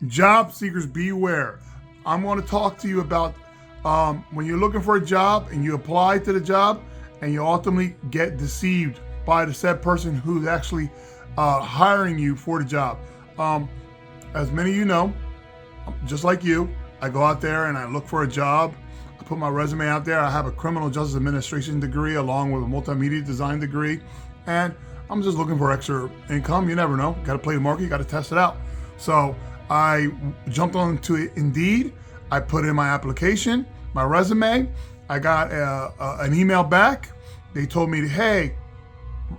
Job seekers, beware. I'm going to talk to you about when you're looking for a job and you apply to the job and you ultimately get deceived by the said person who's actually hiring you for the job. As many of you know, just like you, I go out there and I look for a job. I put my resume out there. I have a criminal justice administration degree along with a multimedia design degree. And I'm just looking for extra income. You never know. Got to play the market. You got to test it out. So I jumped onto Indeed. I put in my application, my resume. I got an email back. They told me, hey,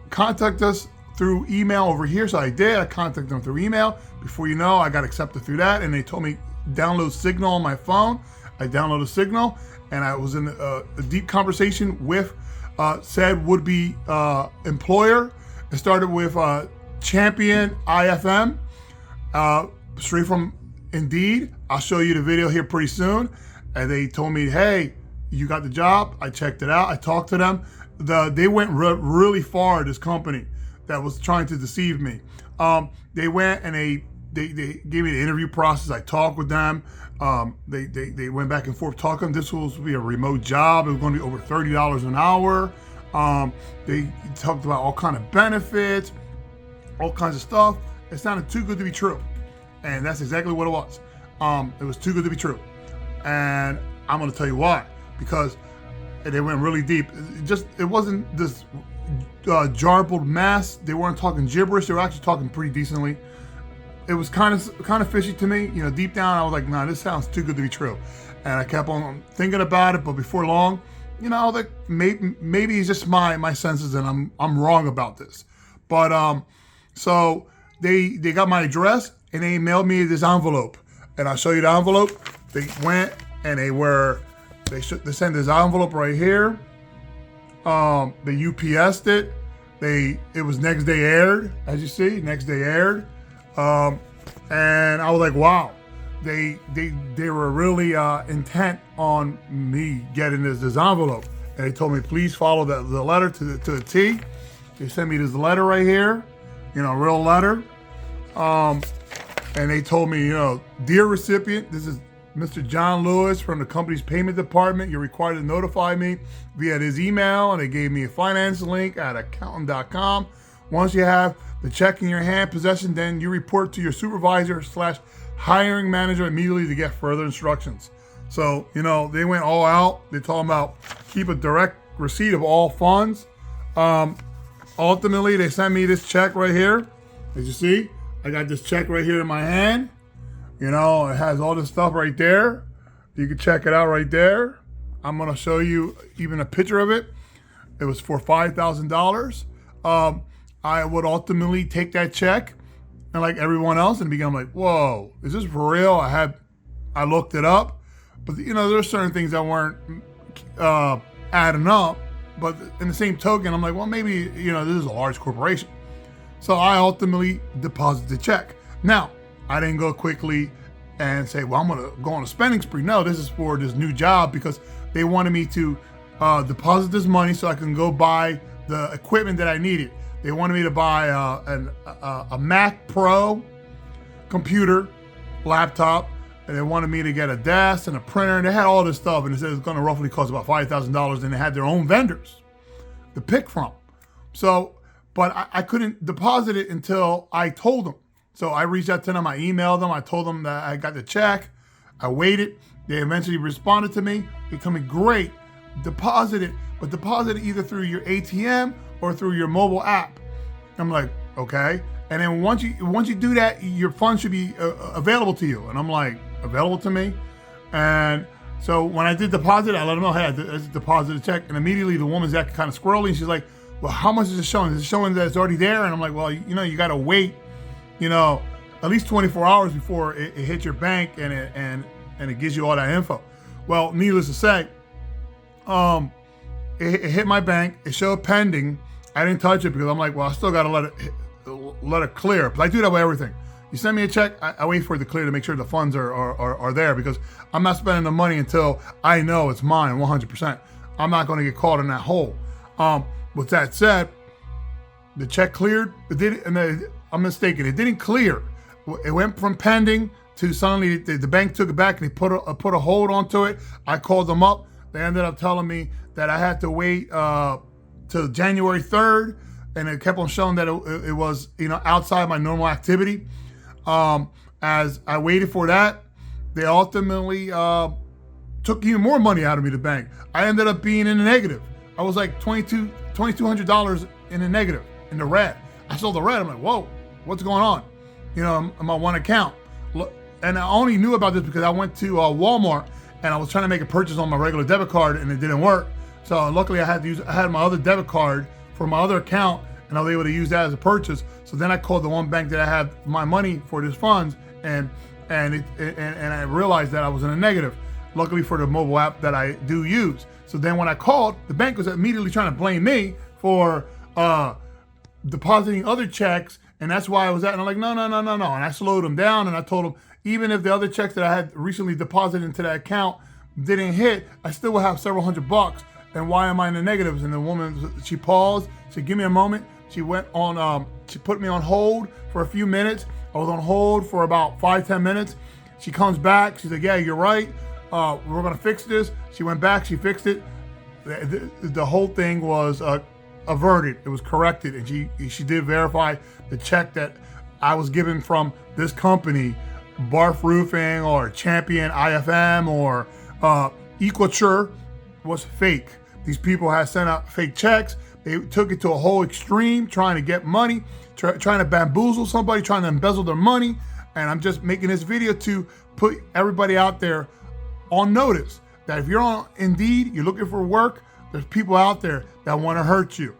contact us through email over here. So I did. I contacted them through email. Before you know, I got accepted through that. And they told me download Signal on my phone. I downloaded Signal and I was in a deep conversation with said would-be employer. It started with Champion IFM, straight from Indeed. I'll show you the video here pretty soon. And they told me, hey, you got the job. I checked it out. I talked to them. They went really far, this company that was trying to deceive me. They went and they gave me the interview process. I talked with them. They went back and forth talking. This was to be a remote job. It was going to be over $30 an hour. They talked about all kind of benefits, all kinds of stuff. It sounded too good to be true. And that's exactly what it was. It was too good to be true. And I'm going to tell you why. Because they went really deep. It wasn't this jarbled mess. They weren't talking gibberish. They were actually talking pretty decently. It was kind of fishy to me. You know, deep down, I was like, nah, this sounds too good to be true. And I kept on thinking about it. But before long, you know, like maybe it's just my senses and I'm wrong about this. But so they got my address and they mailed me this envelope. And I'll show you the envelope. They went and they sent this envelope right here. They UPS'd it. It was next day aired, as you see, next day aired. And I was like, wow, they were really intent on me getting this envelope. And they told me, please follow the letter to the T. They sent me this letter right here, you know, real letter. And they told me, you know, dear recipient, this is Mr. John Lewis from the company's payment department. You're required to notify me via his email. And they gave me a finance link at accountant.com. Once you have the check in your hand, possession, then you report to your supervisor / hiring manager immediately to get further instructions. So, you know, they went all out. They told them about keep a direct receipt of all funds. Ultimately, they sent me this check right here. As you see, I got this check right here in my hand. You know, it has all this stuff right there. You can check it out right there. I'm going to show you even a picture of it. It was for $5,000. I would ultimately take that check and like everyone else and begin like, whoa, is this for real? I looked it up, but you know, there's certain things that weren't adding up, but in the same token, I'm like, well, maybe, you know, this is a large corporation. So I ultimately deposited the check. Now, I didn't go quickly and say, well, I'm going to go on a spending spree. No, this is for this new job because they wanted me to deposit this money so I can go buy the equipment that I needed. They wanted me to buy a Mac Pro computer, laptop, and they wanted me to get a desk and a printer, and they had all this stuff, and they said it was going to roughly cost about $5,000, and they had their own vendors to pick from. So, but I couldn't deposit it until I told them. So I reached out to them, I emailed them, I told them that I got the check, I waited, they eventually responded to me. They told me, great, deposit it, but deposit it either through your ATM or through your mobile app. I'm like, okay. And then once you do that, your funds should be available to you. And I'm like, available to me? And so when I did deposit, I let them know, hey, I deposited a check. And immediately the woman's acting kind of squirrely. And she's like, well, how much is it showing? Is it showing that it's already there? And I'm like, well, you know, you got to wait, you know, at least 24 hours before it hits your bank and it gives you all that info. Well, needless to say, it hit my bank. It showed pending. I didn't touch it because I'm like, well, I still got to let it clear. But I do that with everything. You send me a check, I wait for it to clear to make sure the funds are there because I'm not spending the money until I know it's mine 100%. I'm not going to get caught in that hole. With that said, the check cleared. It didn't, and I'm mistaken. It didn't clear. It went from pending to suddenly the bank took it back and they put a hold onto it. I called them up. They ended up telling me that I had to wait till January 3rd, and it kept on showing that it was outside my normal activity. As I waited for that, they ultimately took even more money out of me, the bank. I ended up being in the negative. I was like $2,200 in the negative, in the red. I saw the red. I'm like, whoa, what's going on? On my one account. And I only knew about this because I went to Walmart and I was trying to make a purchase on my regular debit card and it didn't work. So luckily I had my other debit card for my other account and I was able to use that as a purchase. So then I called the one bank that I had my money for this funds and I realized that I was in a negative. Luckily for the mobile app that I do use. So then when I called, the bank was immediately trying to blame me for depositing other checks, and that's why I was at. And I'm like, no. And I slowed them down and I told them, even if the other checks that I had recently deposited into that account didn't hit, I still will have several $100. And why am I in the negatives? And the woman, she paused, she said, give me a moment. She went on, she put me on hold for a few minutes. I was on hold for about 5-10 minutes. She comes back, she's like, yeah, you're right. We're gonna fix this. She went back, she fixed it. The whole thing was averted. It was corrected, and she did verify the check that I was given from this company, Barf Roofing or Champion IFM or Equature, was fake. These people had sent out fake checks. They took it to a whole extreme, trying to get money, trying to bamboozle somebody, trying to embezzle their money. And I'm just making this video to put everybody out there on notice that if you're on Indeed, you're looking for work, there's people out there that want to hurt you.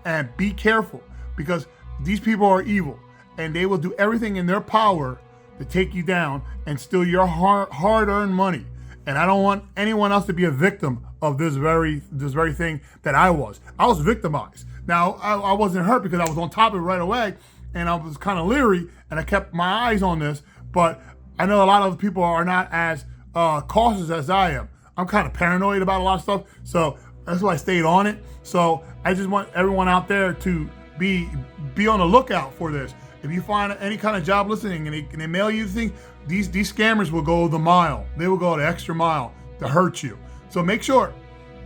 And be careful, because these people are evil and they will do everything in their power to take you down and steal your hard-earned money. And I don't want anyone else to be a victim of this very thing that I was. I was victimized. Now, I wasn't hurt because I was on top of it right away and I was kind of leery and I kept my eyes on this, but I know a lot of people are not as cautious as I am. I'm kind of paranoid about a lot of stuff, so that's why I stayed on it. So I just want everyone out there to be on the lookout for this. If you find any kind of job listing and they mail you things, these scammers will go the mile. They will go the extra mile to hurt you. So make sure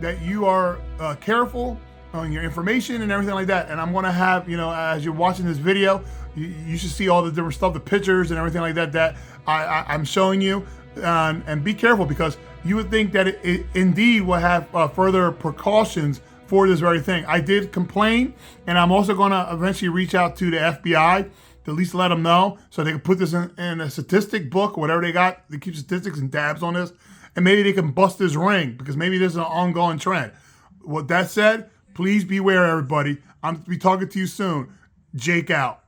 that you are careful on your information and everything like that. And I'm going to have, as you're watching this video, you should see all the different stuff, the pictures and everything like that I'm showing you. And be careful, because you would think that it Indeed will have further precautions for this very thing. I did complain, and I'm also going to eventually reach out to the FBI to at least let them know so they can put this in a statistic book, whatever they got. They keep statistics and tabs on this, and maybe they can bust this ring, because maybe this is an ongoing trend. With that said, please beware, everybody. I'm going to be talking to you soon. Jake out.